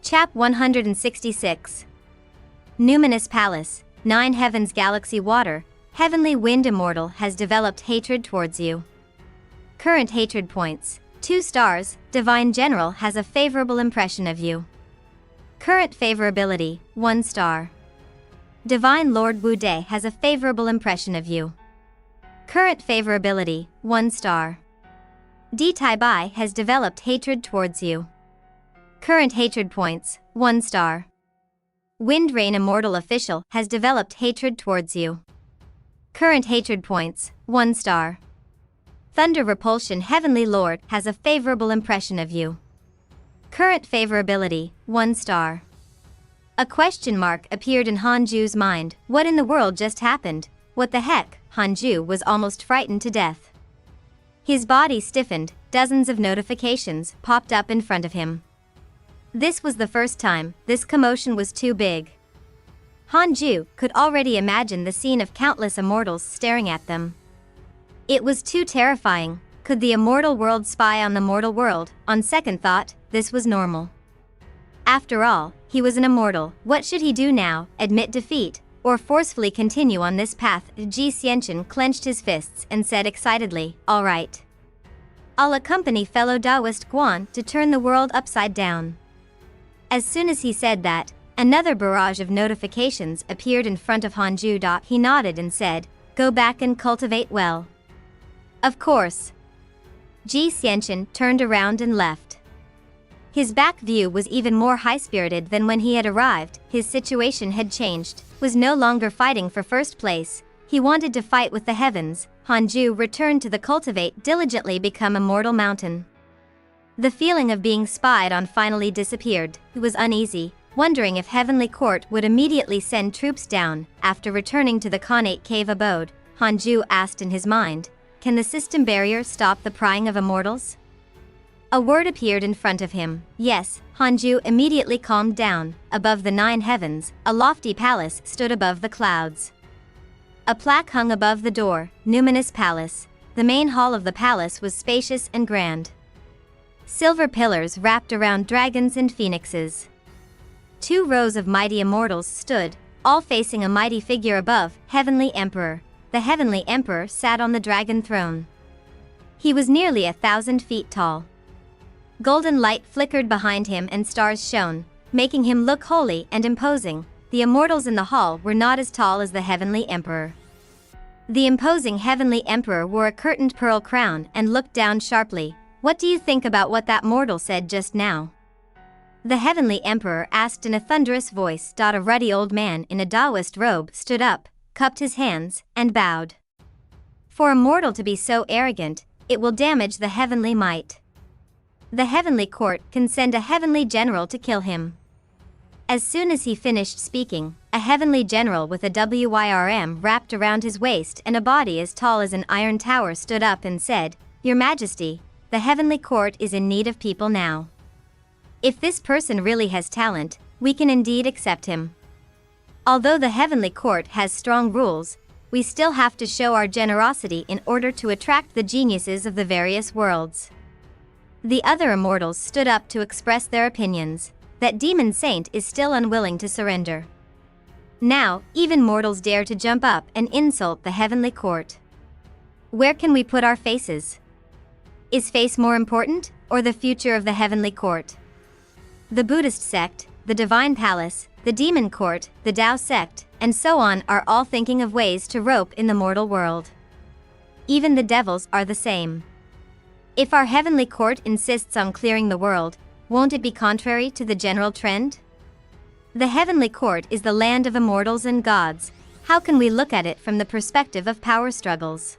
Chap 166. Numinous Palace, 9 Heavens Galaxy Water, Heavenly Wind Immortal has developed hatred towards you. Current hatred points, 2 stars, Divine General has a favorable impression of you. Current favorability, 1 star. Divine Lord Wu De has a favorable impression of you. Current favorability, 1 star. Di Tai Bai has developed hatred towards you. Current hatred points, 1 star. Wind Rain Immortal Official has developed hatred towards you. Current hatred points, 1 star. Thunder Repulsion Heavenly Lord has a favorable impression of you. Current favorability, 1 star. A question mark appeared in Hanju's mind. What in the world just happened? What the heck? Hanju was almost frightened to death. His body stiffened, dozens of notifications popped up in front of him. This was the first time this commotion was too big. Hanju could already imagine the scene of countless immortals staring at them. It was too terrifying. Could the immortal world spy on the mortal world? On second thought, this was normal. After all, he was an immortal. What should he do now? Admit defeat, or forcefully continue on this path? Ji Xianchen clenched his fists and said excitedly, "All right. I'll accompany fellow Taoist Guan to turn the world upside down." As soon as he said that, another barrage of notifications appeared in front of Hanju. He nodded and said, "Go back and cultivate well." Of course. Ji Xianchen turned around and left. His back view was even more high-spirited than when he had arrived. His situation had changed, was no longer fighting for first place. He wanted to fight with the heavens. Hanju returned to the Cultivate, diligently become Immortal Mountain. The feeling of being spied on finally disappeared. He was uneasy, wondering if Heavenly Court would immediately send troops down. After returning to the connate cave abode, Hanju asked in his mind, "Can the system barrier stop the prying of immortals?" A word appeared in front of him. Yes. Hanju immediately calmed down. Above the 9 heavens, a lofty palace stood above the clouds. A plaque hung above the door, Numinous Palace. The main hall of the palace was spacious and grand. Silver pillars wrapped around dragons and phoenixes. 2 rows of mighty immortals stood, all facing a mighty figure above, Heavenly Emperor. The Heavenly Emperor sat on the dragon throne. He was nearly 1,000 feet tall. Golden light flickered behind him and stars shone, making him look holy and imposing. The immortals in the hall were not as tall as the Heavenly Emperor. The imposing Heavenly Emperor wore a curtained pearl crown and looked down sharply. "What do you think about what that mortal said just now?" The Heavenly Emperor asked in a thunderous voice. A ruddy old man in a Taoist robe stood up, cupped his hands, and bowed. For a mortal to be so arrogant, it will damage the heavenly might. The Heavenly Court can send a Heavenly General to kill him. As soon as he finished speaking, a Heavenly General with a WYRM wrapped around his waist and a body as tall as an iron tower stood up and said, "Your Majesty, the Heavenly Court is in need of people now. If this person really has talent, we can indeed accept him. Although the Heavenly Court has strong rules, we still have to show our generosity in order to attract the geniuses of the various worlds." The other immortals stood up to express their opinions. That demon saint is still unwilling to surrender. Now, even mortals dare to jump up and insult the Heavenly Court. Where can we put our faces? Is face more important, or the future of the Heavenly Court? The Buddhist sect, the Divine Palace, the Demon Court, the Tao sect, and so on are all thinking of ways to rope in the mortal world. Even the devils are the same. If our Heavenly Court insists on clearing the world, won't it be contrary to the general trend? The Heavenly Court is the land of immortals and gods. How can we look at it from the perspective of power struggles?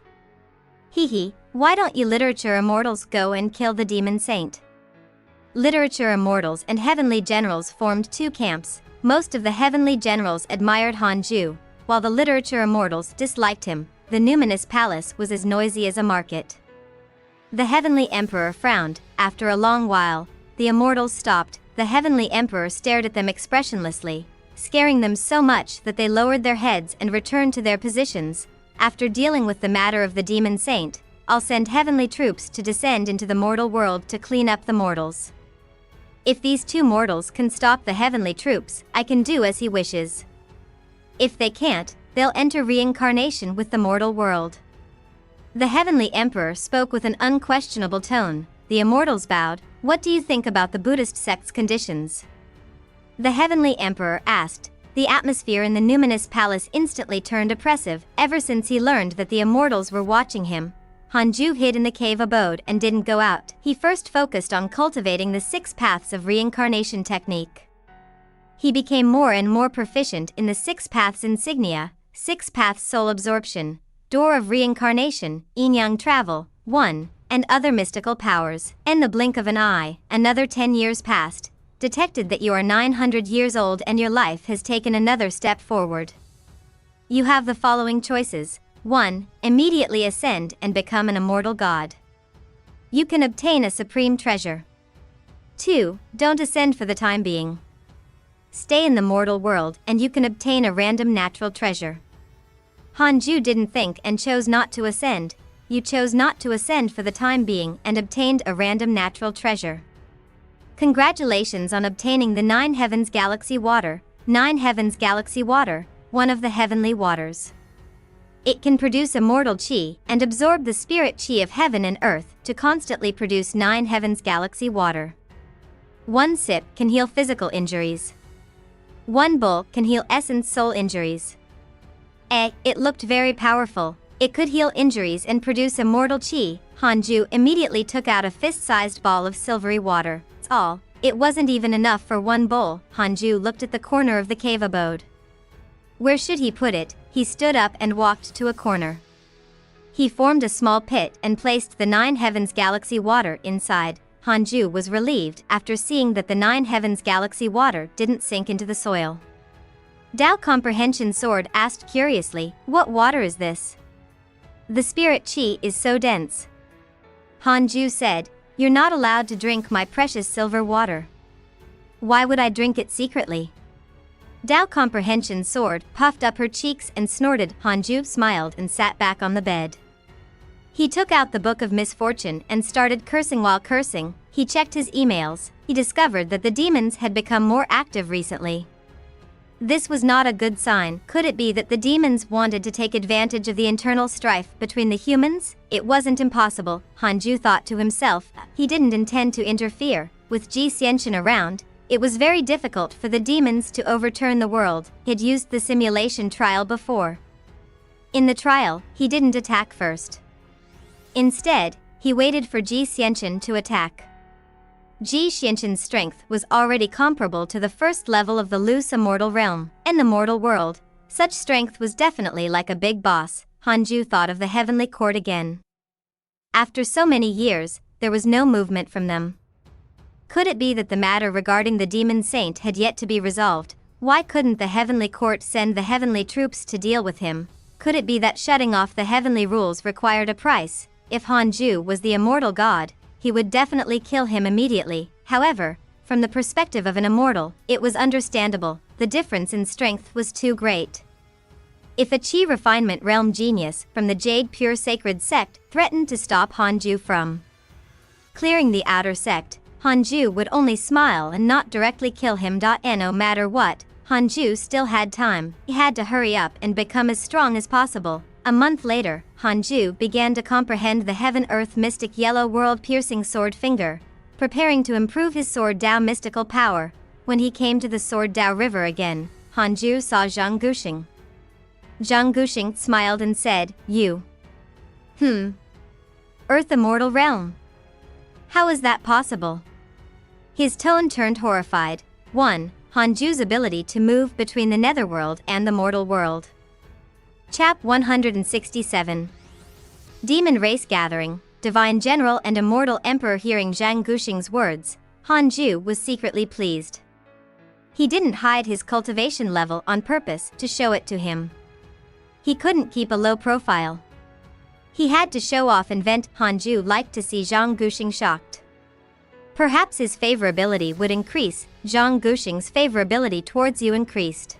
Why don't you literature immortals go and kill the demon saint? Literature immortals and heavenly generals formed 2 camps. Most of the heavenly generals admired Hanju, while the literature immortals disliked him. The Numinous Palace was as noisy as a market. The Heavenly Emperor frowned. After a long while, the immortals stopped. The Heavenly Emperor stared at them expressionlessly, scaring them so much that they lowered their heads and returned to their positions. After dealing with the matter of the demon saint, I'll send heavenly troops to descend into the mortal world to clean up the mortals. If these two mortals can stop the heavenly troops, I can do as he wishes. If they can't, they'll enter reincarnation with the mortal world. The heavenly emperor spoke with an unquestionable tone. The immortals bowed. What do you think about the Buddhist sect's conditions? The heavenly emperor asked. The atmosphere in the numinous palace instantly turned oppressive. Ever since he learned that the immortals were watching him, Hanju hid in the cave abode and didn't go out. He first focused on cultivating the 6 paths of reincarnation technique. He became more and more proficient in the 6 paths insignia, 6 paths soul absorption, door of reincarnation, yin-yang travel, 1, and other mystical powers. In the blink of an eye, another 10 years passed. Detected that you are 900 years old and your life has taken another step forward. You have the following choices. 1. Immediately ascend and become an immortal god. You can obtain a supreme treasure. 2. Don't ascend for the time being. Stay in the mortal world and you can obtain a random natural treasure. Hanju didn't think and chose not to ascend. You chose not to ascend for the time being and obtained a random natural treasure. Congratulations on obtaining the 9 Heavens Galaxy Water. 9 Heavens Galaxy Water, one of the heavenly waters. It can produce immortal chi and absorb the spirit chi of heaven and earth to constantly produce 9 Heavens Galaxy Water. 1 sip can heal physical injuries. 1 bowl can heal essence soul injuries. It looked very powerful. It could heal injuries and produce immortal chi. Hanju immediately took out a fist-sized ball of silvery water. That's all. It wasn't even enough for 1 bowl. Hanju looked at the corner of the cave abode. Where should he put it? He stood up and walked to a corner. He formed a small pit and placed the 9 Heavens Galaxy Water inside. Hanju was relieved after seeing that the 9 Heavens Galaxy Water didn't sink into the soil. Dao Comprehension Sword asked curiously, "What water is this?" "The spirit chi is so dense." Hanju said, "You're not allowed to drink my precious silver water." "Why would I drink it secretly?" Dao Comprehension Sword puffed up her cheeks and snorted. Hanju smiled and sat back on the bed. He took out the Book of Misfortune and started cursing. While cursing, he checked his emails. He discovered that the demons had become more active recently. This was not a good sign. Could it be that the demons wanted to take advantage of the internal strife between the humans? It wasn't impossible, Hanju thought to himself. He didn't intend to interfere. With Ji Xianqian around, it was very difficult for the demons to overturn the world. He'd used the simulation trial before. In the trial, he didn't attack first. Instead, he waited for Ji Xianqian to attack. Ji Xianqian's strength was already comparable to the first level of the loose Immortal Realm. In the mortal world, such strength was definitely like a big boss. Hanju thought of the heavenly court again. After so many years, there was no movement from them. Could it be that the matter regarding the demon saint had yet to be resolved? Why couldn't the heavenly court send the heavenly troops to deal with him? Could it be that shutting off the heavenly rules required a price? If Hanju was the immortal god, he would definitely kill him immediately. However, from the perspective of an immortal, it was understandable. The difference in strength was too great. If a chi refinement realm genius from the Jade Pure Sacred sect threatened to stop Hanju from clearing the outer sect, Hanju would only smile and not directly kill him. No matter what, Hanju still had time. He had to hurry up and become as strong as possible. A month later, Hanju began to comprehend the Heaven-Earth Mystic Yellow World-Piercing Sword Finger, preparing to improve his Sword Dao mystical power. When he came to the Sword Dao River again, Hanju saw Zhang Guxing. Zhang Guxing smiled and said, "You. Earth Immortal Realm. How is that possible?" His tone turned horrified. 1. Hanju's ability to move between the netherworld and the mortal world. Chap 167. Demon Race Gathering, Divine General and Immortal Emperor. Hearing Zhang Guxing's words, Hanju was secretly pleased. He didn't hide his cultivation level on purpose to show it to him. He couldn't keep a low profile. He had to show off and vent. Hanju liked to see Zhang Guxing shocked. Perhaps his favorability would increase. Zhang Guxing's favorability towards you increased.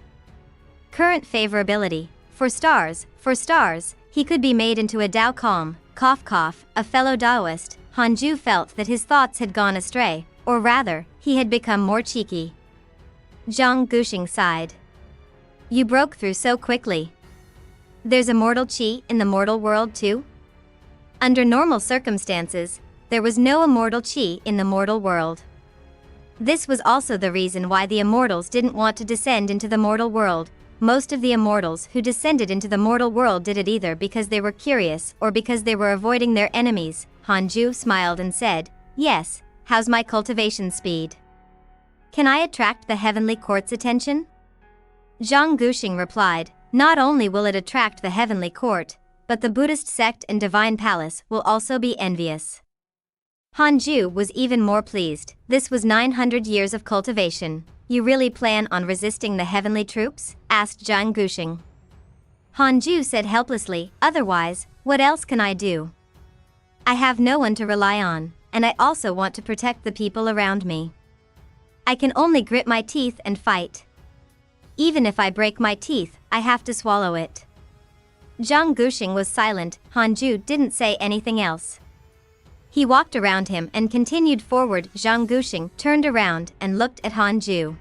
Current favorability. For stars, he could be made into a Dao Calm, a fellow Daoist. Hanju felt that his thoughts had gone astray. or rather, he had become more cheeky. Zhang Guxing sighed. You broke through so quickly. There's immortal qi in the mortal world too? Under normal circumstances, there was no immortal qi in the mortal world. This was also the reason why the immortals didn't want to descend into the mortal world. Most of the immortals who descended into the mortal world did it either because they were curious or because they were avoiding their enemies. Hanju smiled and said, Yes, how's my cultivation speed? Can I attract the heavenly court's attention? Zhang Guxing replied, Not only will it attract the heavenly court, but the Buddhist sect and divine palace will also be envious. Hanju was even more pleased. This was 900 years of cultivation. You really plan on resisting the heavenly troops? Asked Zhang Guxing. Hanju said helplessly, Otherwise, what else can I do? I have no one to rely on, and I also want to protect the people around me. I can only grit my teeth and fight. Even if I break my teeth, I have to swallow it. Zhang Guxing was silent. Hanju didn't say anything else. He walked around him and continued forward. Zhang Guxing turned around and looked at Hanju.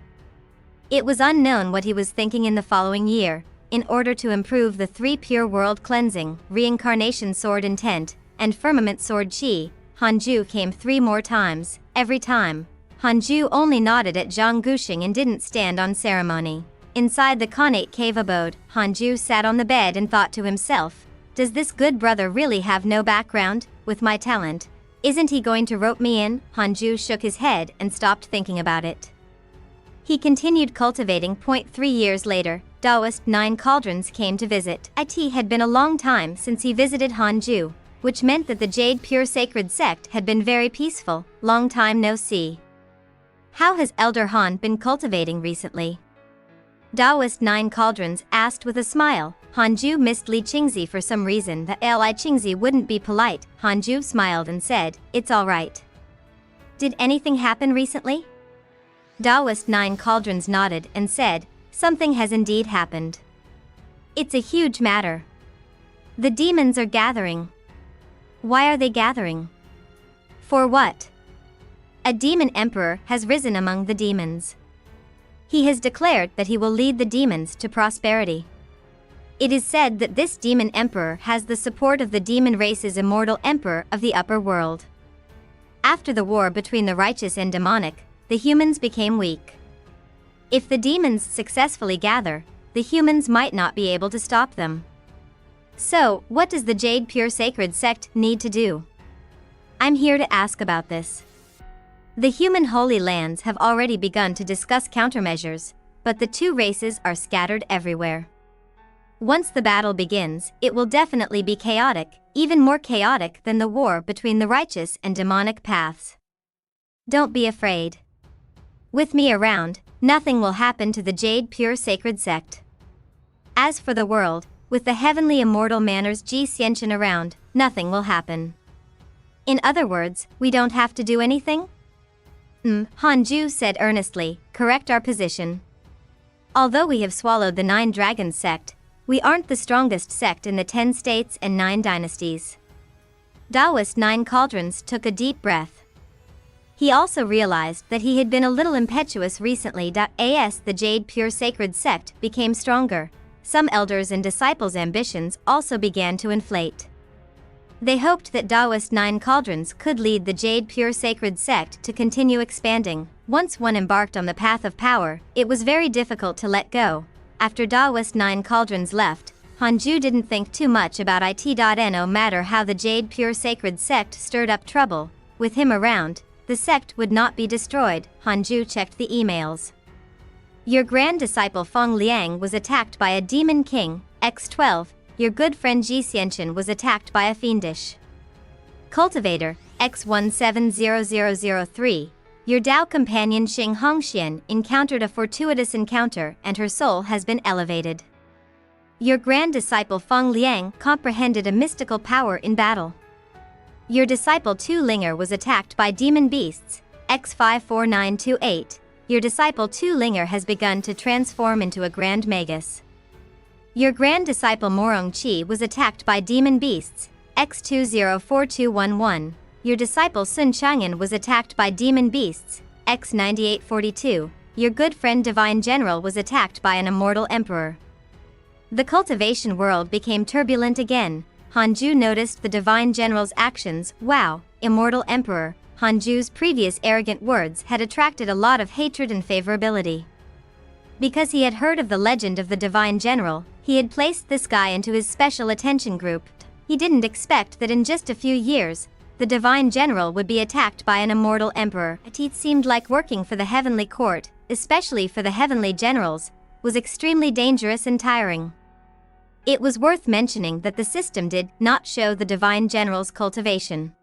It was unknown what he was thinking in the following year. In order to improve the 3 pure world cleansing, reincarnation sword intent, and firmament sword qi, Hanju came 3 more times. Every time, Hanju only nodded at Zhang Guxing and didn't stand on ceremony. Inside the connate cave abode, Hanju sat on the bed and thought to himself, Does this good brother really have no background with my talent? Isn't he going to rope me in? Hanju shook his head and stopped thinking about it. He continued cultivating. 3 years later, Taoist 9 Cauldrons came to visit. It had been a long time since he visited Hanju, which meant that the Jade Pure Sacred Sect had been very peaceful. Long time no see. How has Elder Han been cultivating recently? Taoist 9 Cauldrons asked with a smile. Hanju missed Li Qingzi for some reason that Li Qingzi wouldn't be polite. Hanju smiled and said, It's alright. Did anything happen recently? Taoist 9 Cauldrons nodded and said, Something has indeed happened. It's a huge matter. The demons are gathering. Why are they gathering? For what? A demon emperor has risen among the demons. He has declared that he will lead the demons to prosperity. It is said that this demon emperor has the support of the demon race's immortal emperor of the upper world. After the war between the righteous and demonic, the humans became weak. If the demons successfully gather, the humans might not be able to stop them. So, what does the Jade Pure Sacred Sect need to do? I'm here to ask about this. The human Holy Lands have already begun to discuss countermeasures, but the 2 races are scattered everywhere. Once the battle begins, it will definitely be chaotic, even more chaotic than the war between the righteous and demonic paths. Don't be afraid. With me around, nothing will happen to the Jade Pure Sacred Sect. As for the world, with the heavenly immortal manners Ji Xianqian around, nothing will happen. In other words, we don't have to do anything? Hanju said earnestly, correct our position. Although we have swallowed the 9 Dragons sect, we aren't the strongest sect in the 10 states and 9 dynasties. Taoist 9 Cauldrons took a deep breath. He also realized that he had been a little impetuous recently. As the Jade Pure Sacred Sect became stronger, some elders and disciples' ambitions also began to inflate. They hoped that Taoist 9 Cauldrons could lead the Jade Pure Sacred Sect to continue expanding. Once one embarked on the path of power, it was very difficult to let go. After Taoist 9 Cauldrons left, Hanju didn't think too much about it. No matter how the Jade Pure Sacred Sect stirred up trouble, with him around, the sect would not be destroyed. Hanju checked the emails. Your grand disciple Feng Liang was attacked by a demon king. X12. Your good friend Ji Xianqian was attacked by a fiendish cultivator. X170003. Your Dao companion Xing Hongxian encountered a fortuitous encounter and her soul has been elevated. Your grand disciple Feng Liang comprehended a mystical power in battle. Your disciple Tu Linger was attacked by demon beasts. X54928. Your disciple Tu Linger has begun to transform into a grand magus. Your grand disciple Morong Qi was attacked by demon beasts. X204211. your disciple Sun Chang'an was attacked by demon beasts. X 9842, your good friend Divine General was attacked by an immortal emperor. The cultivation world became turbulent again. Hanju noticed the Divine General's actions. Wow, immortal emperor. Hanju's previous arrogant words had attracted a lot of hatred and favorability. Because he had heard of the legend of the Divine General, he had placed this guy into his special attention group. He didn't expect that in just a few years, the Divine General would be attacked by an immortal emperor. It seemed like working for the Heavenly Court, especially for the Heavenly Generals, was extremely dangerous and tiring. It was worth mentioning that the system did not show the Divine General's cultivation.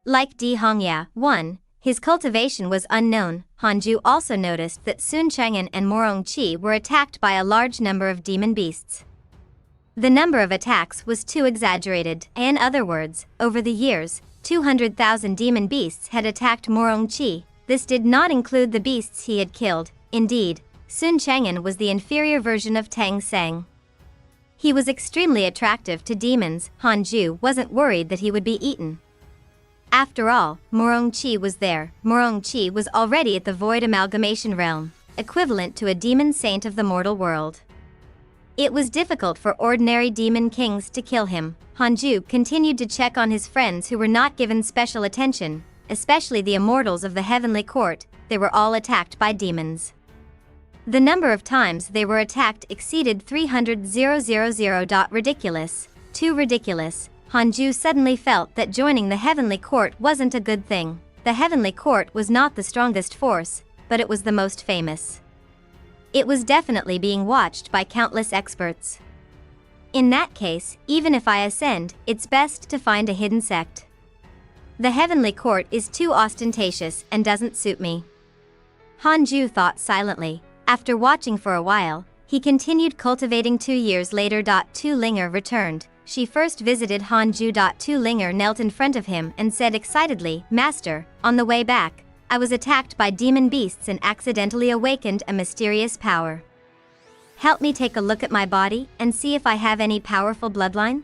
Like Di Hongya, 1, his cultivation was unknown. Hanju also noticed that Sun Chang'an and Morong Qi were attacked by a large number of demon beasts. The number of attacks was too exaggerated. In other words, over the years, 200,000 demon beasts had attacked Morong Qi. This did not include the beasts he had killed. Indeed, Sun Chang'an was the inferior version of Tang Seng. He was extremely attractive to demons. Hanju wasn't worried that he would be eaten. After all, Morong Qi was there. Morong Qi was already at the Void Amalgamation Realm, equivalent to a demon saint of the mortal world. It was difficult for ordinary demon kings to kill him. Hanju continued to check on his friends who were not given special attention, especially the immortals of the Heavenly Court. They were all attacked by demons. The number of times they were attacked exceeded 300,000. Ridiculous. Too ridiculous. Hanju suddenly felt that joining the Heavenly Court wasn't a good thing. The Heavenly Court was not the strongest force, but it was the most famous. It was definitely being watched by countless experts. In that case, even if I ascend, it's best to find a hidden sect. The Heavenly Court is too ostentatious and doesn't suit me. Hanju thought silently. After watching for a while, he continued cultivating. 2 years later. Tu Linger returned. She first visited Hanju. Tu Linger knelt in front of him and said excitedly, "Master, on the way back, I was attacked by demon beasts and accidentally awakened a mysterious power. Help me take a look at my body and see if I have any powerful bloodline?"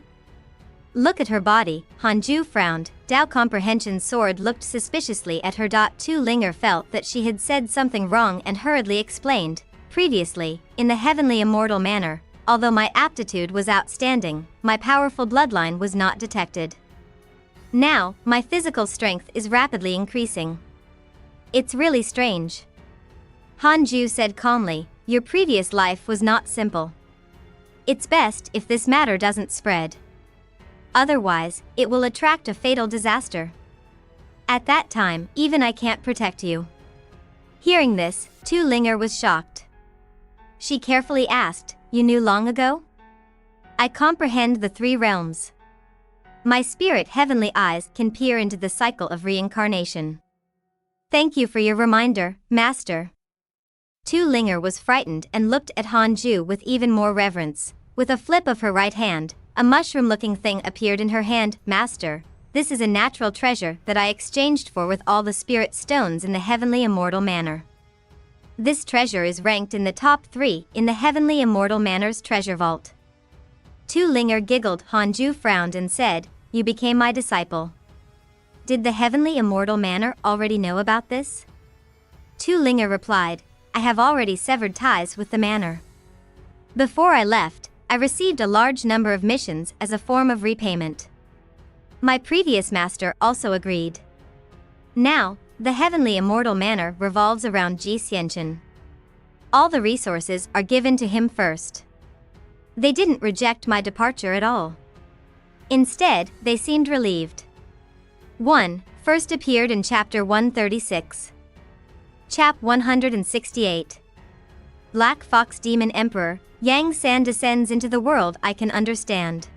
Look at her body. Hanju frowned. Dao Comprehension's sword looked suspiciously at her. Tu Linger felt that she had said something wrong and hurriedly explained. Previously, in the heavenly immortal manner, although my aptitude was outstanding, my powerful bloodline was not detected. Now, my physical strength is rapidly increasing. It's really strange. Hanju said calmly, "Your previous life was not simple. It's best if this matter doesn't spread. Otherwise, it will attract a fatal disaster. At that time, even I can't protect you." Hearing this, Tu Linger was shocked. She carefully asked, "You knew long ago?" "I comprehend the 3 realms. My spirit heavenly eyes can peer into the cycle of reincarnation. Thank you for your reminder, Master." Tu Linger was frightened and looked at Hanju with even more reverence. With a flip of her right hand, a mushroom-looking thing appeared in her hand. "Master, this is a natural treasure that I exchanged for with all the spirit stones in the heavenly immortal manor. This treasure is ranked in the top 3 in the heavenly immortal manor's treasure vault." Tu Linger giggled. Hanju frowned and said, "You became my disciple. Did the heavenly immortal manor already know about this?" Tu Linger replied, "I have already severed ties with the manor. Before I left, I received a large number of missions as a form of repayment. My previous master also agreed. Now, the heavenly immortal manor revolves around Ji Xianchen. All the resources are given to him first. They didn't reject my departure at all. Instead, they seemed relieved." 1. First appeared in Chapter 136. Chap 168. Black Fox Demon Emperor, Yang San descends into the world I can understand.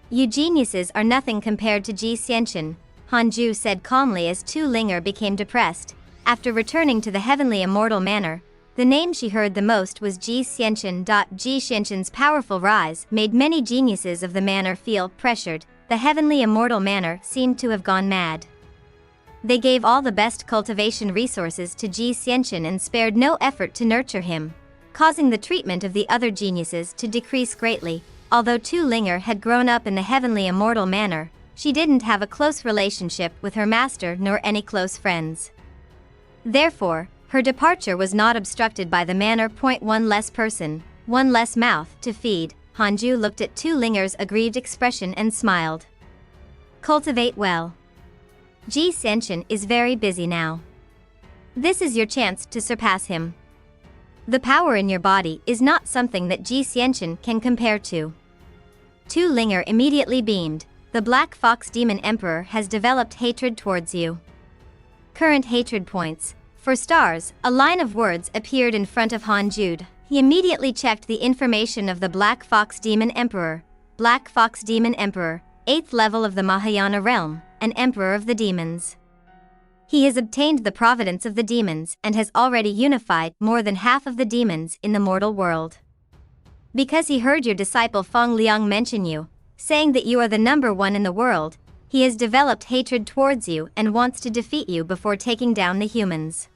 "You geniuses are nothing compared to Ji Xianchen," Hanju said calmly as Tu Linger became depressed. After returning to the heavenly immortal manor, the name she heard the most was Ji Xianchen. Ji Xianchen's powerful rise made many geniuses of the manor feel pressured. The heavenly immortal manor seemed to have gone mad. They gave all the best cultivation resources to Ji Xianchen and spared no effort to nurture him, causing the treatment of the other geniuses to decrease greatly. Although Tu Linger had grown up in the heavenly immortal manor, she didn't have a close relationship with her master nor any close friends. Therefore, her departure was not obstructed by the manner. One less person, one less mouth to feed. Hanju looked at Tu Linger's aggrieved expression and smiled. Cultivate well. Ji Senshin is very busy now. This is your chance to surpass him. The power in your body is not something that Ji Senshin can compare to. Tu Linger immediately beamed. The Black Fox Demon Emperor has developed hatred towards you. Current hatred points. For stars, a line of words appeared in front of Hanju. He immediately checked the information of the Black Fox Demon Emperor. Black Fox Demon Emperor, 8th level of the Mahayana realm, an emperor of the demons. He has obtained the providence of the demons and has already unified more than half of the demons in the mortal world. Because he heard your disciple Feng Liang mention you, saying that you are the number one in the world, he has developed hatred towards you and wants to defeat you before taking down the humans.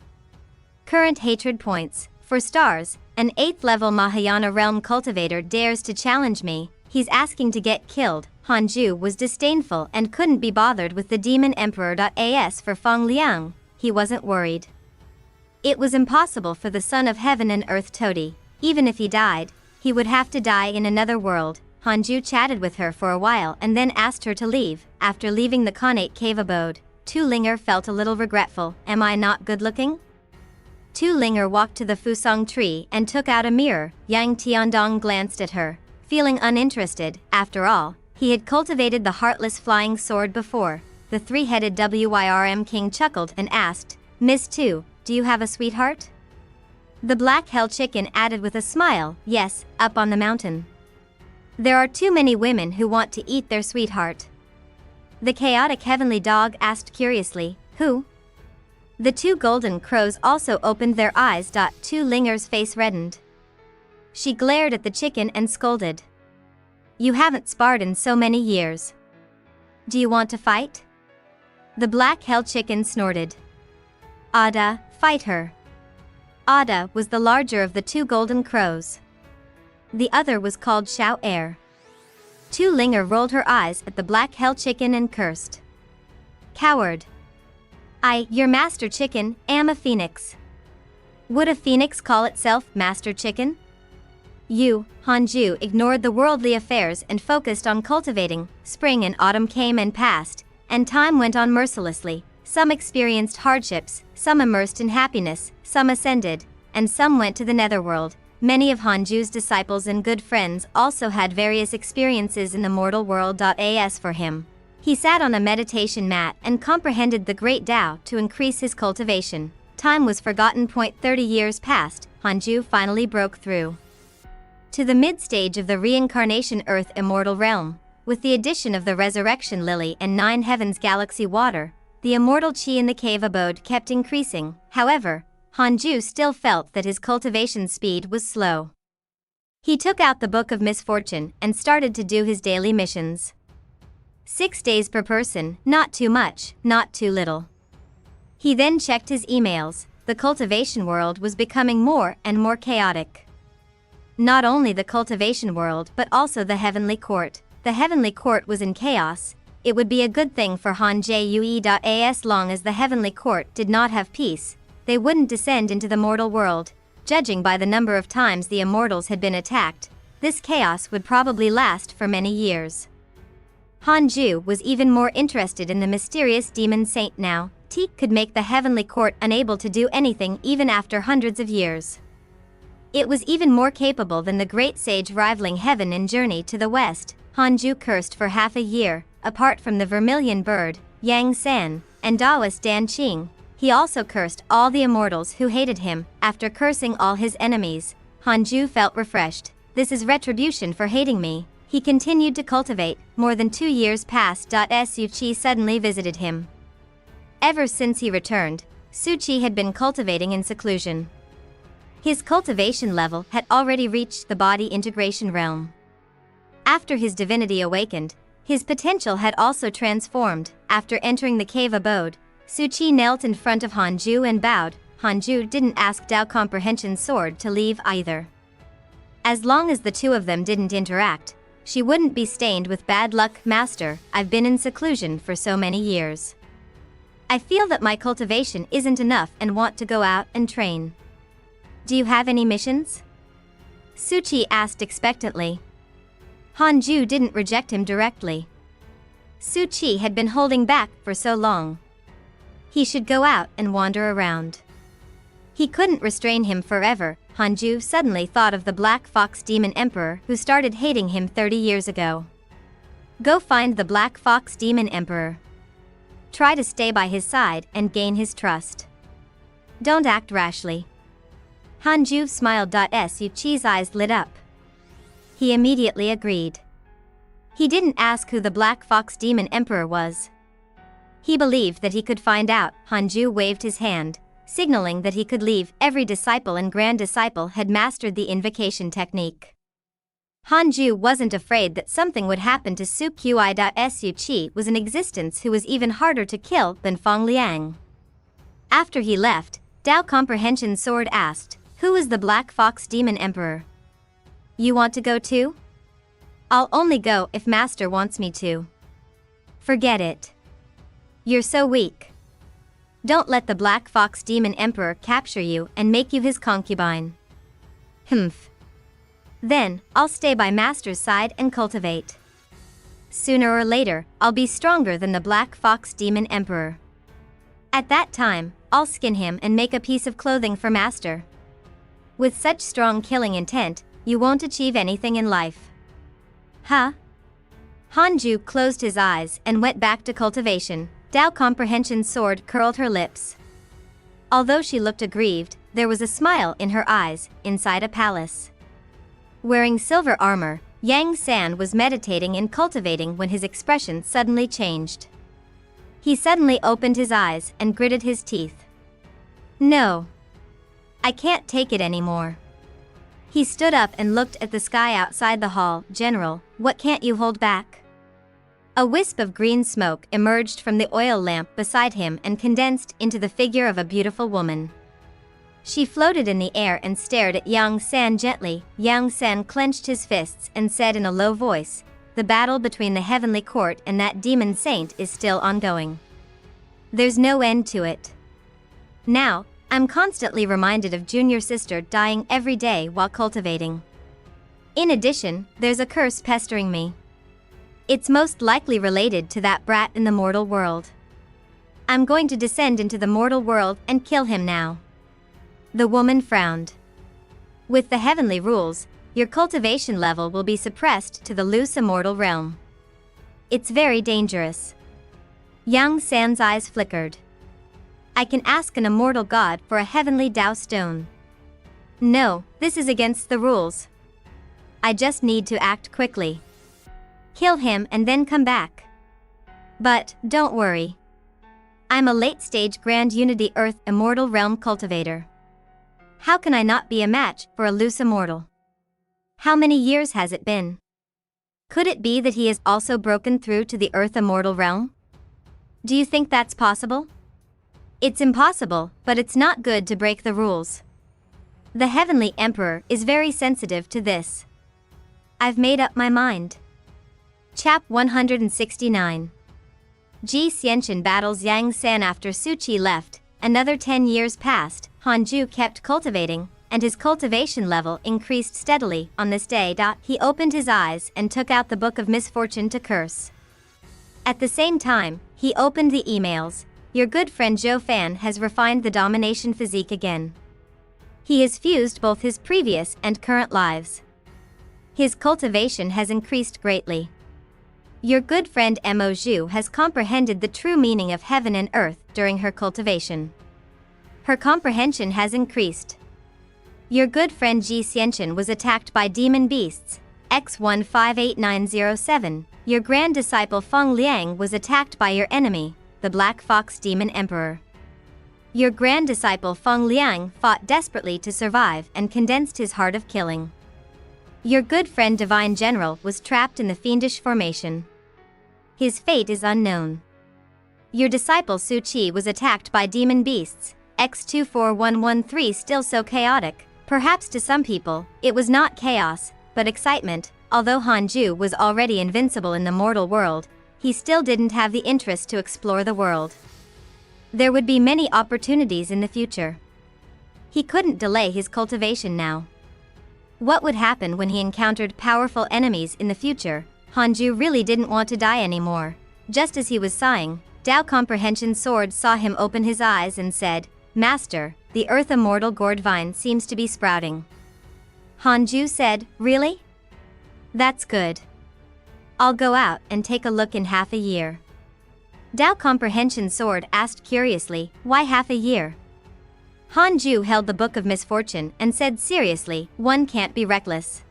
Current hatred points. For stars, an 8th level Mahayana realm cultivator dares to challenge me. He's asking to get killed. Hanju was disdainful and couldn't be bothered with the demon emperor.as for Feng Liang. He wasn't worried. It was impossible for the son of heaven and earth Todi. Even if he died, he would have to die in another world. Hanju chatted with her for a while and then asked her to leave. After leaving the connate cave abode, Tu Linger felt a little regretful. Am I not good looking? Tu Linger walked to the Fusang tree and took out a mirror. Yang Tiandong glanced at her, feeling uninterested. After all, he had cultivated the heartless flying sword before. The three-headed Wyrm king chuckled and asked, Miss Tu, do you have a sweetheart? The black hell chicken added with a smile, yes, up on the mountain. There are too many women who want to eat their sweetheart. The chaotic heavenly dog asked curiously, who? The two golden crows also opened their eyes. Tu Linger's face reddened. She glared at the chicken and scolded. You haven't sparred in so many years. Do you want to fight? The black hell chicken snorted. Ada, fight her. Ada was the larger of the two golden crows. The other was called Xiao Air. Tu Linger rolled her eyes at the black hell chicken and cursed. Coward. I, your master chicken, am a phoenix. Would a phoenix call itself master chicken? You, Hanju, ignored the worldly affairs and focused on cultivating. Spring and autumn came and passed, and time went on mercilessly. Some experienced hardships, some immersed in happiness, some ascended, and some went to the netherworld. Many of Hanju's disciples and good friends also had various experiences in the mortal world. As for him, he sat on a meditation mat and comprehended the great Tao to increase his cultivation. Time was forgotten. 30 years passed. Hanju finally broke through to the mid-stage of the reincarnation Earth Immortal Realm. With the addition of the Resurrection Lily and 9 Heavens Galaxy Water, the immortal chi in the cave abode kept increasing. However, Hanju still felt that his cultivation speed was slow. He took out the Book of Misfortune and started to do his daily missions. 6 days per person, not too much, not too little. He then checked his emails. The cultivation world was becoming more and more chaotic. Not only the cultivation world but also the heavenly court. The heavenly court was in chaos. It would be a good thing for Hanju. As long as the heavenly court did not have peace, they wouldn't descend into the mortal world. Judging by the number of times the immortals had been attacked, this chaos would probably last for many years. Hanju was even more interested in the mysterious demon saint now. He could make the heavenly court unable to do anything even after hundreds of years. It was even more capable than the great sage rivaling heaven in Journey to the West. Hanju cursed for half a year. Apart from the vermilion bird, Yang San, and Taoist Dan Qing, he also cursed all the immortals who hated him. After cursing all his enemies, Hanju felt refreshed. This is retribution for hating me. He continued to cultivate. More than 2 years passed. Suchi suddenly visited him. Ever since he returned, Suchi had been cultivating in seclusion. His cultivation level had already reached the body integration realm. After his divinity awakened, his potential had also transformed. After entering the cave abode, Suchi knelt in front of Hanju and bowed. Hanju didn't ask Tao Comprehension's sword to leave either. As long as the two of them didn't interact, she wouldn't be stained with bad luck. Master, I've been in seclusion for so many years. I feel that my cultivation isn't enough and want to go out and train. Do you have any missions? Suchi asked expectantly. Hanju didn't reject him directly. Suchi had been holding back for so long. He should go out and wander around. He couldn't restrain him forever. Hanju suddenly thought of the Black Fox Demon Emperor who started hating him 30 years ago. Go find the Black Fox Demon Emperor. Try to stay by his side and gain his trust. Don't act rashly. Hanju smiled. Suchi's eyes lit up. He immediately agreed. He didn't ask who the Black Fox Demon Emperor was. He believed that he could find out. Hanju waved his hand, signaling that he could leave. Every disciple and grand disciple had mastered the invocation technique. Hanju wasn't afraid that something would happen to Suqi. Suchi was an existence who was even harder to kill than Feng Liang. After he left, Dao Comprehension Sword asked, "Who is the Black Fox Demon Emperor? You want to go too?" "I'll only go if Master wants me to." "Forget it. You're so weak. Don't let the Black Fox Demon Emperor capture you and make you his concubine." "Humph. Then, I'll stay by Master's side and cultivate. Sooner or later, I'll be stronger than the Black Fox Demon Emperor. At that time, I'll skin him and make a piece of clothing for Master." With such strong killing intent, you won't achieve anything in life. Huh? Hanju closed his eyes and went back to cultivation. Dao Comprehension Sword curled her lips. Although she looked aggrieved, there was a smile in her eyes, inside a palace. Wearing silver armor, Yang San was meditating and cultivating when his expression suddenly changed. He suddenly opened his eyes and gritted his teeth. "No. I can't take it anymore." He stood up and looked at the sky outside the hall. "General, what can't you hold back?" A wisp of green smoke emerged from the oil lamp beside him and condensed into the figure of a beautiful woman. She floated in the air and stared at Yang San gently. Yang San clenched his fists and said in a low voice, "The battle between the heavenly court and that demon saint is still ongoing. There's no end to it. Now, I'm constantly reminded of junior sister dying every day while cultivating. In addition, there's a curse pestering me. It's most likely related to that brat in the mortal world. I'm going to descend into the mortal world and kill him now." The woman frowned. "With the heavenly rules, your cultivation level will be suppressed to the loose immortal realm. It's very dangerous." Yang San's eyes flickered. "I can ask an immortal god for a heavenly Dao stone. No, this is against the rules. I just need to act quickly. Kill him and then come back. But, don't worry. I'm a late-stage Grand Unity Earth Immortal Realm cultivator. How can I not be a match for a loose immortal? How many years has it been? Could it be that he has also broken through to the Earth Immortal Realm? Do you think that's possible? It's impossible, but it's not good to break the rules. The Heavenly Emperor is very sensitive to this. I've made up my mind." Chap 169. Ji Xianchen battles Yang San. After Suchi left, another 10 years passed. Hanju kept cultivating, and his cultivation level increased steadily. On this day, he opened his eyes and took out the Book of Misfortune to curse. At the same time, he opened the emails. Your good friend Zhou Fan has refined the domination physique again. He has fused both his previous and current lives. His cultivation has increased greatly. Your good friend Mo Zhu has comprehended the true meaning of heaven and earth during her cultivation. Her comprehension has increased. Your good friend Ji Xianchen was attacked by demon beasts, X158907. Your grand disciple Feng Liang was attacked by your enemy, the Black Fox Demon Emperor. Your grand disciple Feng Liang fought desperately to survive and condensed his heart of killing. Your good friend Divine General was trapped in the fiendish formation. His fate is unknown. Your disciple Su Qi was attacked by demon beasts, X24113. Still so chaotic. Perhaps to some people, it was not chaos, but excitement. Although Hanju was already invincible in the mortal world, he still didn't have the interest to explore the world. There would be many opportunities in the future. He couldn't delay his cultivation now. What would happen when he encountered powerful enemies in the future? Hanju really didn't want to die anymore. Just as he was sighing, Dao Comprehension Sword saw him open his eyes and said, "Master, the Earth Immortal Gourd Vine seems to be sprouting." Hanju said, "Really? That's good. I'll go out and take a look in half a year." Dao Comprehension Sword asked curiously, "Why half a year?" Hanju held the Book of Misfortune and said seriously, "One can't be reckless.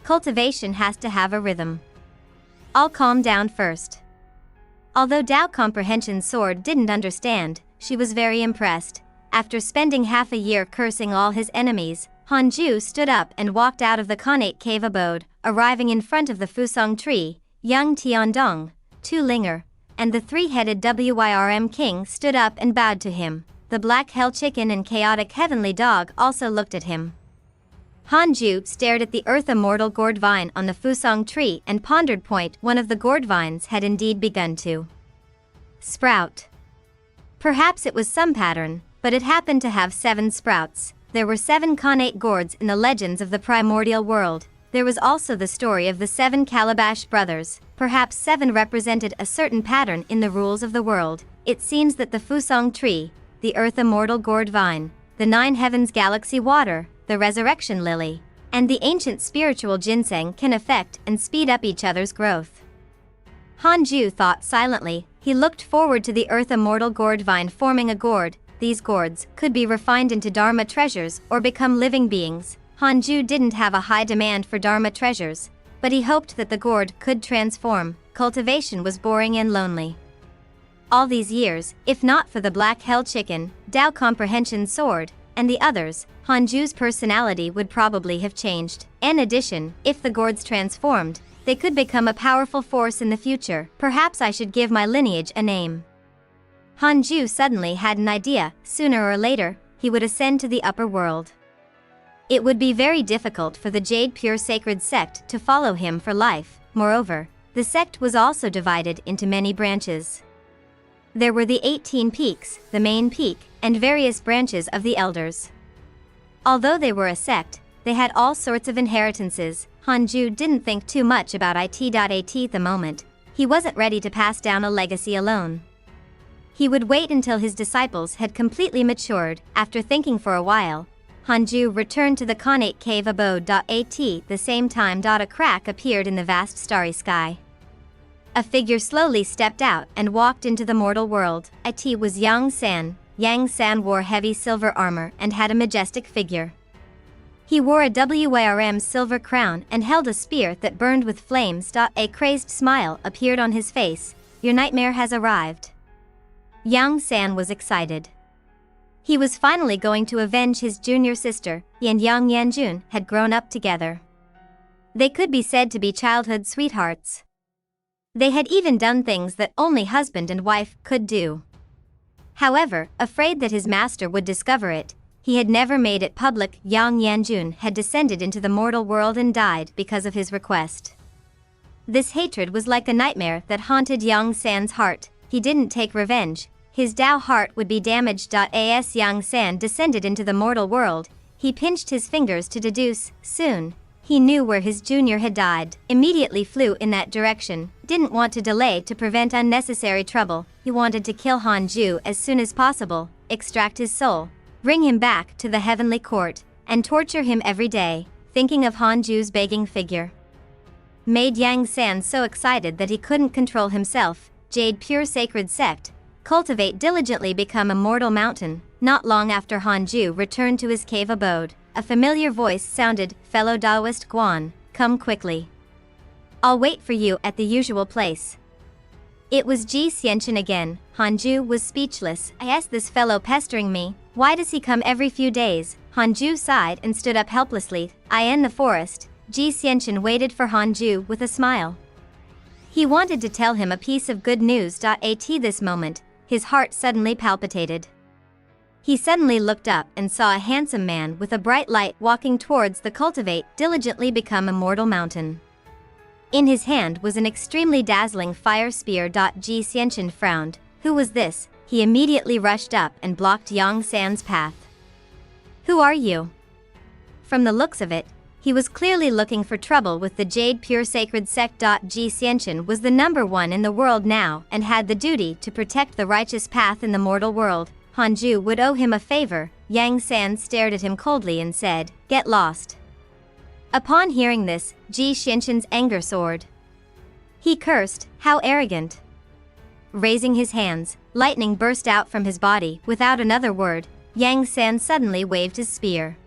Cultivation has to have a rhythm. I'll calm down first." Although Dao Comprehension Sword didn't understand, she was very impressed. After spending half a year cursing all his enemies, Hanju stood up and walked out of the connate cave abode, arriving in front of the Fusong tree. Young Tiandong, Tu Linger, and the three-headed Wyrm king stood up and bowed to him. The black hell chicken and chaotic heavenly dog also looked at him. Hanju stared at the earth immortal gourd vine on the Fusong tree and pondered. One of the gourd vines had indeed begun to sprout. Perhaps it was some pattern, but it happened to have 7 sprouts. There were 7 connate gourds in the legends of the primordial world. There was also the story of the 7 Calabash brothers. Perhaps 7 represented a certain pattern in the rules of the world. It seems that the Fusong tree, the earth immortal gourd vine, the 9 heavens galaxy water, the resurrection lily, and the ancient spiritual ginseng can affect and speed up each other's growth. Hanju thought silently. He looked forward to the earth immortal gourd vine forming a gourd. These gourds could be refined into Dharma treasures or become living beings. Hanju didn't have a high demand for Dharma treasures, but he hoped that the gourd could transform. Cultivation was boring and lonely. All these years, if not for the black hell chicken, Dao Comprehension Sword, and the others, Hanju's personality would probably have changed. In addition, if the gourds transformed, they could become a powerful force in the future. Perhaps I should give my lineage a name. Hanju suddenly had an idea. Sooner or later, he would ascend to the upper world. It would be very difficult for the Jade Pure Sacred Sect to follow him for life. Moreover, the sect was also divided into many branches. There were the 18 peaks, the main peak, and various branches of the elders. Although they were a sect, they had all sorts of inheritances. Hanju didn't think too much about it.at at the moment. He wasn't ready to pass down a legacy alone. He would wait until his disciples had completely matured. After thinking for a while, Hanju returned to the connate cave abode.at the same time. A crack appeared in the vast starry sky. A figure slowly stepped out and walked into the mortal world. It was Yang San. Yang San wore heavy silver armor and had a majestic figure. He wore a Wyrm silver crown and held a spear that burned with flames. A crazed smile appeared on his face. "Your nightmare has arrived." Yang San was excited. He was finally going to avenge his junior sister. He and Yang Yanjun had grown up together. They could be said to be childhood sweethearts. They had even done things that only husband and wife could do. However, afraid that his master would discover it, he had never made it public. Yang Yanjun had descended into the mortal world and died because of his request. This hatred was like a nightmare that haunted Yang San's heart. He didn't take revenge. His Dao heart would be damaged. As Yang San descended into the mortal world, he pinched his fingers to deduce. Soon, he knew where his junior had died. Immediately flew in that direction. Didn't want to delay to prevent unnecessary trouble. He wanted to kill Hanju as soon as possible, extract his soul, bring him back to the heavenly court, and torture him every day. Thinking of Hanju's begging figure made Yang San so excited that he couldn't control himself. Jade Pure Sacred Sect, Cultivate diligently become a mortal mountain. Not long after Hanju returned to his cave abode, a familiar voice sounded. "Fellow Taoist Guan, come quickly. I'll wait for you at the usual place." It was Ji Xianchen again. Hanju was speechless. "I asked this fellow pestering me. Why does he come every few days?" Hanju sighed and stood up helplessly. "I in the forest." Ji Xianchen waited for Hanju with a smile. He wanted to tell him a piece of good news. At this moment, his heart suddenly palpitated. He suddenly looked up and saw a handsome man with a bright light walking towards the Cultivate diligently become immortal mountain. In his hand was an extremely dazzling fire spear. Ji Xianchen frowned. Who was this? He immediately rushed up and blocked Yang San's path. Who are you? From the looks of it, he was clearly looking for trouble with the Jade Pure Sacred Sect. Ji Xianchen was the #1 in the world now and had the duty to protect the righteous path in the mortal world. Hanju would owe him a favor. Yang San stared at him coldly and said, "Get lost." Upon hearing this, Ji Xianchen's anger soared. He cursed, "How arrogant." Raising his hands, lightning burst out from his body. Without another word, Yang San suddenly waved his spear.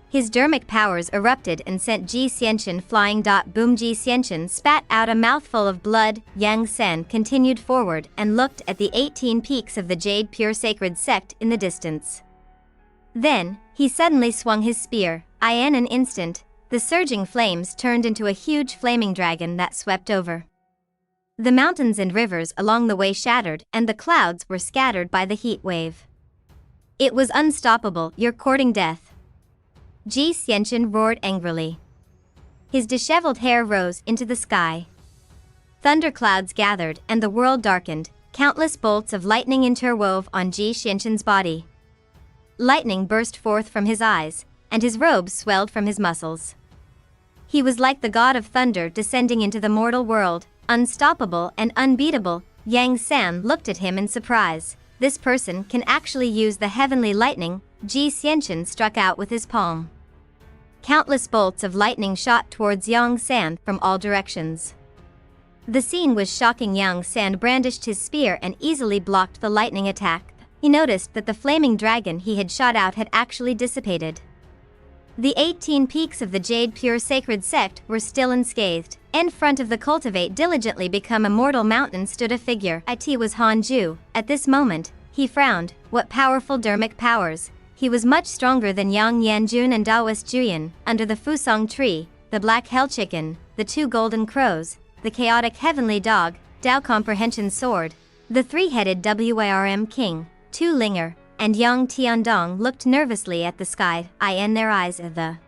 His dermic powers erupted and sent Ji Xianchen flying. Boom! Ji Xianchen spat out a mouthful of blood. Yang San continued forward and looked at the 18 peaks of the Jade Pure Sacred Sect in the distance. Then, he suddenly swung his spear. In an instant, the surging flames turned into a huge flaming dragon that swept over. The mountains and rivers along the way shattered and the clouds were scattered by the heat wave. It was unstoppable. "You're courting death." Ji Xianchen roared angrily. His disheveled hair rose into the sky. Thunderclouds gathered and the world darkened. Countless bolts of lightning interwove on Ji Xianchen's body. Lightning burst forth from his eyes, and his robes swelled from his muscles. He was like the god of thunder descending into the mortal world, unstoppable and unbeatable. Yang San looked at him in surprise. This person can actually use the heavenly lightning. Ji Xianchen struck out with his palm. Countless bolts of lightning shot towards Yang San from all directions. The scene was shocking. Yang San brandished his spear and easily blocked the lightning attack. He noticed that the flaming dragon he had shot out had actually dissipated. The 18 peaks of the Jade Pure Sacred Sect were still unscathed. In front of the Cultivate diligently become immortal mountain stood a figure. It was Hanju. At this moment, he frowned. What powerful dermic powers! He was much stronger than Yang Yanjun and Daoist Juyan. Under the Fusong tree, the black hell chicken, the 2 golden crows, the chaotic heavenly dog, Dao comprehension sword, the 3-headed Warm king, Tu Linger, and Yang Tiandong looked nervously at the sky. In their eyes, the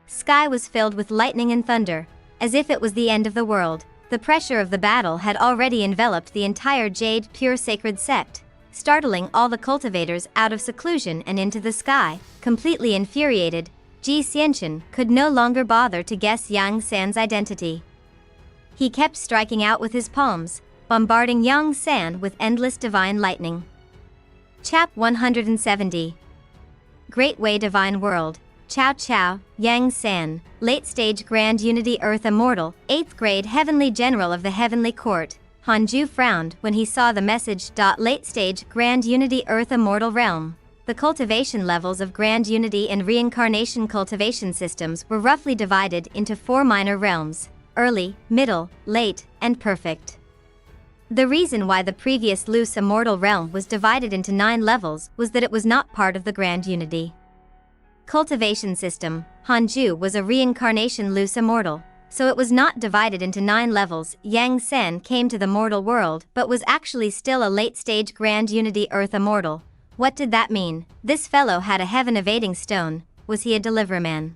sky was filled with lightning and thunder, as if it was the end of the world. The pressure of the battle had already enveloped the entire Jade Pure Sacred Sect, startling all the cultivators out of seclusion and into the sky. Completely infuriated, Ji Xianchen could no longer bother to guess Yang San's identity. He kept striking out with his palms, bombarding Yang San with endless divine lightning. Chap 170. Great Way Divine World. Chow Chow, Yang San, Late Stage Grand Unity Earth Immortal, 8th Grade Heavenly General of the Heavenly Court. Hanju frowned when he saw the message. Late Stage Grand Unity Earth Immortal Realm. The cultivation levels of Grand Unity and Reincarnation cultivation systems were roughly divided into 4 minor realms: early, middle, late, and perfect. The reason why the previous loose Immortal Realm was divided into 9 levels was that it was not part of the Grand Unity cultivation system. Hanju was a reincarnation loose immortal, so it was not divided into 9 levels. Yang Sen came to the mortal world but was actually still a late-stage Grand Unity Earth immortal. What did that mean? This fellow had a heaven-evading stone. Was he a deliverman?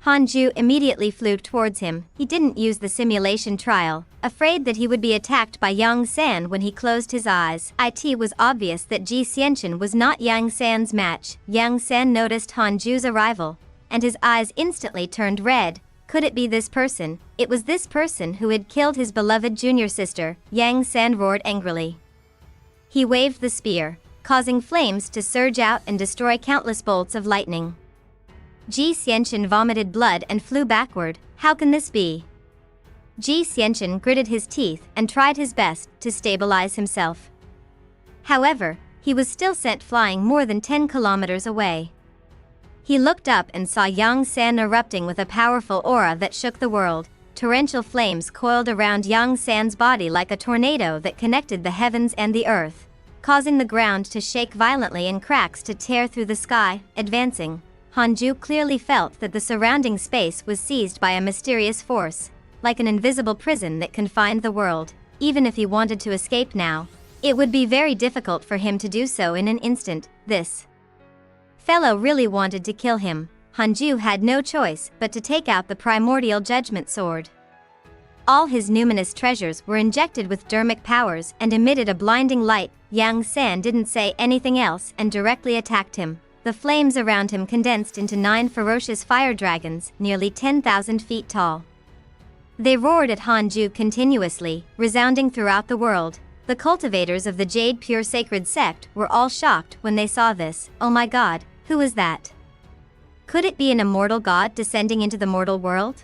Hanju immediately flew towards him. He didn't use the simulation trial, afraid that he would be attacked by Yang San when he closed his eyes. It was obvious that Ji Xianchen was not Yang San's match. Yang San noticed Hanju's arrival, and his eyes instantly turned red. Could it be this person? It was this person who had killed his beloved junior sister. Yang San roared angrily. He waved the spear, causing flames to surge out and destroy countless bolts of lightning. Ji Xianchen vomited blood and flew backward. How can this be? Ji Xianchen gritted his teeth and tried his best to stabilize himself. However, he was still sent flying more than 10 kilometers away. He looked up and saw Yang San erupting with a powerful aura that shook the world. Torrential flames coiled around Yang San's body like a tornado that connected the heavens and the earth, causing the ground to shake violently and cracks to tear through the sky. Advancing, Hanju clearly felt that the surrounding space was seized by a mysterious force, like an invisible prison that confined the world. Even if he wanted to escape now, it would be very difficult for him to do so in an instant. This fellow really wanted to kill him. Hanju had no choice but to take out the primordial judgment sword. All his numinous treasures were injected with dermic powers and emitted a blinding light. Yang San didn't say anything else and directly attacked him. The flames around him condensed into 9 ferocious fire dragons, nearly 10,000 feet tall. They roared at Hanju continuously, resounding throughout the world. The cultivators of the Jade Pure Sacred Sect were all shocked when they saw this. Oh my god, who is that? Could it be an immortal god descending into the mortal world?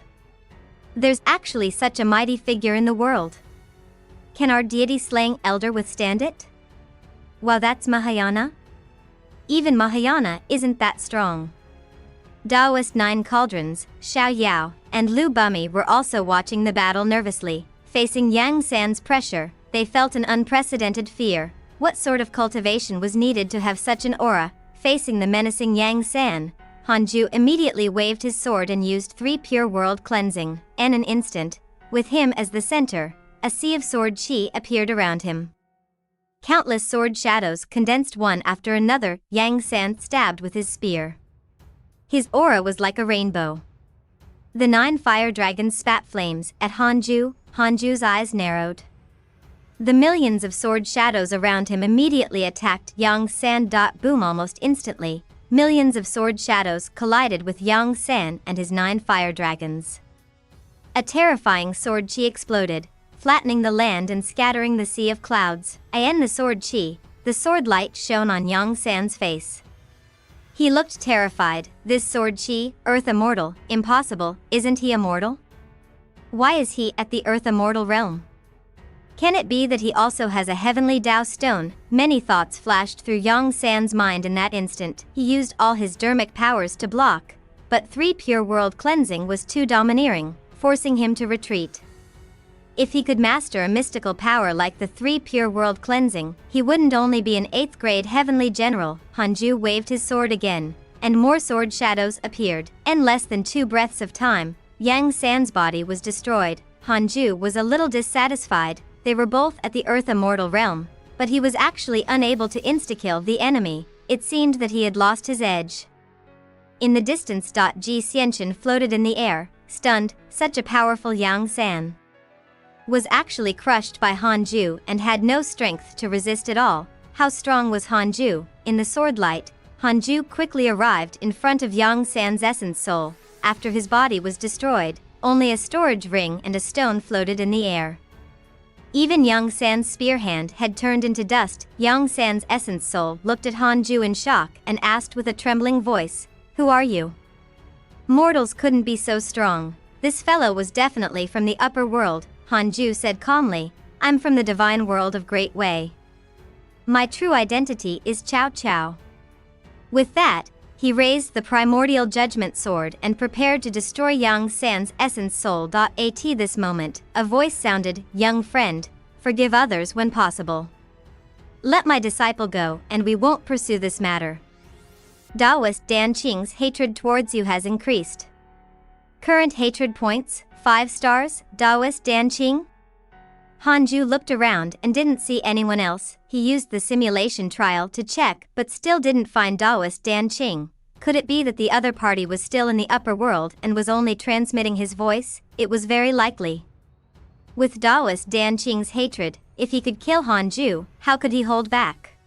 There's actually such a mighty figure in the world. Can our deity-slaying elder withstand it? Wow, that's Mahayana? Even Mahayana isn't that strong. Taoist 9 Cauldrons, Xiao Yao, and Lu Bumi were also watching the battle nervously. Facing Yang San's pressure, they felt an unprecedented fear. What sort of cultivation was needed to have such an aura? Facing the menacing Yang San, Hanju immediately waved his sword and used 3 pure world cleansing. In an instant, with him as the center, a sea of sword chi appeared around him. Countless sword shadows condensed one after another. Yang San stabbed with his spear. His aura was like a rainbow. The 9 fire dragons spat flames at Hanju. Hanju's eyes narrowed. The millions of sword shadows around him immediately attacked Yang San. Boom! Almost instantly, millions of sword shadows collided with Yang San and his 9 fire dragons. A terrifying sword chi exploded, flattening the land and scattering the sea of clouds. And the sword chi, the sword light shone on Yang San's face. He looked terrified. This sword chi, Earth Immortal, impossible, isn't he immortal? Why is he at the Earth Immortal realm? Can it be that he also has a heavenly Tao stone? Many thoughts flashed through Yang San's mind in that instant. He used all his dermic powers to block, but 3 pure world cleansing was too domineering, forcing him to retreat. If he could master a mystical power like the 3 pure world cleansing, he wouldn't only be an 8th grade heavenly general. Hanju waved his sword again, and more sword shadows appeared. In less than 2 breaths of time, Yang San's body was destroyed. Hanju was a little dissatisfied. They were both at the Earth Immortal realm, but he was actually unable to insta-kill the enemy. It seemed that he had lost his edge. In the distance, Ji Xianchen floated in the air, stunned. Such a powerful Yang San was actually crushed by Hanju and had no strength to resist at all. How strong was Hanju? In the sword light, Hanju quickly arrived in front of Yang San's essence soul. After his body was destroyed, only a storage ring and a stone floated in the air. Even Yang San's spear hand had turned into dust. Yang San's essence soul looked at Hanju in shock and asked with a trembling voice, "Who are you?" Mortals couldn't be so strong. This fellow was definitely from the upper world. Hanju said calmly, "I'm from the divine world of Great Way. My true identity is Cao Cao." With that, he raised the primordial judgment sword and prepared to destroy Yang San's essence soul. At this moment, a voice sounded, "Young friend, forgive others when possible. Let my disciple go and we won't pursue this matter." Taoist Dan Qing's hatred towards you has increased. Current hatred points, 5 stars. Taoist Dan Qing? Hanju looked around and didn't see anyone else. He used the simulation trial to check but still didn't find Taoist Dan Qing. Could it be that the other party was still in the upper world and was only transmitting his voice? It was very likely. With Taoist Dan Qing's hatred, if he could kill Hanju, how could he hold back?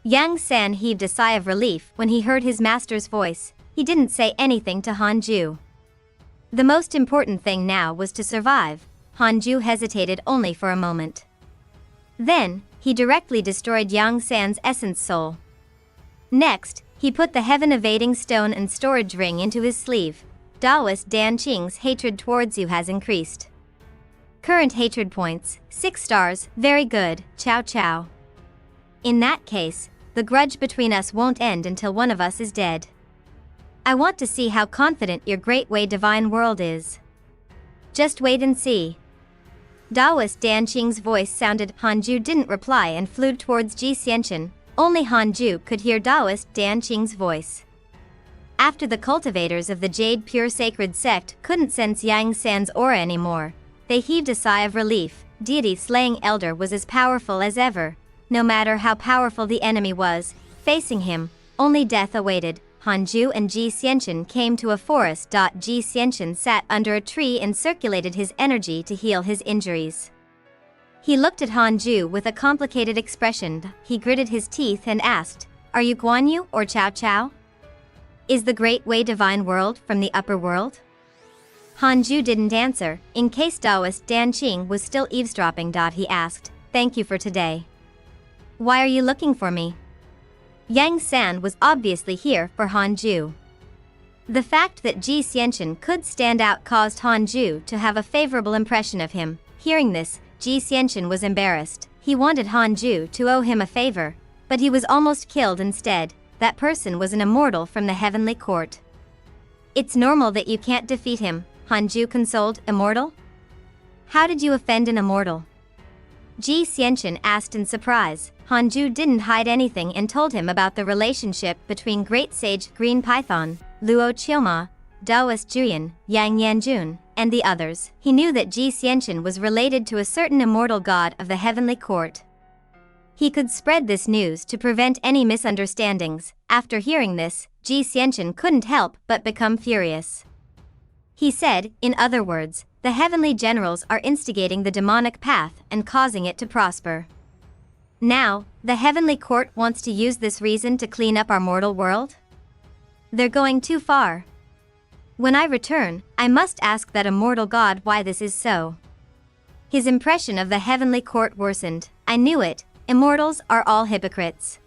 Yang San heaved a sigh of relief when he heard his master's voice. He didn't say anything to Hanju. The most important thing now was to survive. Hanju hesitated only for a moment. Then, he directly destroyed Yang San's essence soul. Next, he put the heaven-evading stone and storage ring into his sleeve. Taoist Dan Qing's hatred towards you has increased. Current hatred points, 6 stars. Very good, Cao Cao. In that case, the grudge between us won't end until one of us is dead. I want to see how confident your Great Way divine world is. Just wait and see. Taoist Dan Qing's voice sounded. Hanju didn't reply and flew towards Ji Xianchen. Only Hanju could hear Taoist Dan Qing's voice. After the cultivators of the Jade Pure Sacred Sect couldn't sense Yang San's aura anymore, they heaved a sigh of relief. Deity-slaying elder was as powerful as ever. No matter how powerful the enemy was, facing him, only death awaited. Hanju and Ji Xianchen came to a forest. Ji Xianchen sat under a tree and circulated his energy to heal his injuries. He looked at Hanju with a complicated expression. He gritted his teeth and asked, "Are you Guan Yu or Cao Cao? Is the Great Way Divine World from the upper world?" Hanju didn't answer. In case Taoist Dan Qing was still eavesdropping. He asked, "Thank you for today. Why are you looking for me?" Yang San was obviously here for Hanju. The fact that Ji Xianchen could stand out caused Hanju to have a favorable impression of him. Hearing this, Ji Xianchen was embarrassed. He wanted Hanju to owe him a favor, but he was almost killed instead. That person was an immortal from the heavenly court. "It's normal that you can't defeat him," Hanju consoled. "Immortal? How did you offend an immortal?" Ji Xianchen asked in surprise. Hanju didn't hide anything and told him about the relationship between Great Sage Green Python, Luo Qiuma, Daoist Juyan, Yang Yanjun, and the others. He knew that Ji Xianchen was related to a certain immortal god of the heavenly court. He could spread this news to prevent any misunderstandings. After hearing this, Ji Xianchen couldn't help but become furious. He said, in other words, the heavenly generals are instigating the demonic path and causing it to prosper. Now, the heavenly court wants to use this reason to clean up our mortal world? They're going too far. When I return, I must ask that immortal god why this is so. His impression of the heavenly court worsened. I knew it. Immortals are all hypocrites.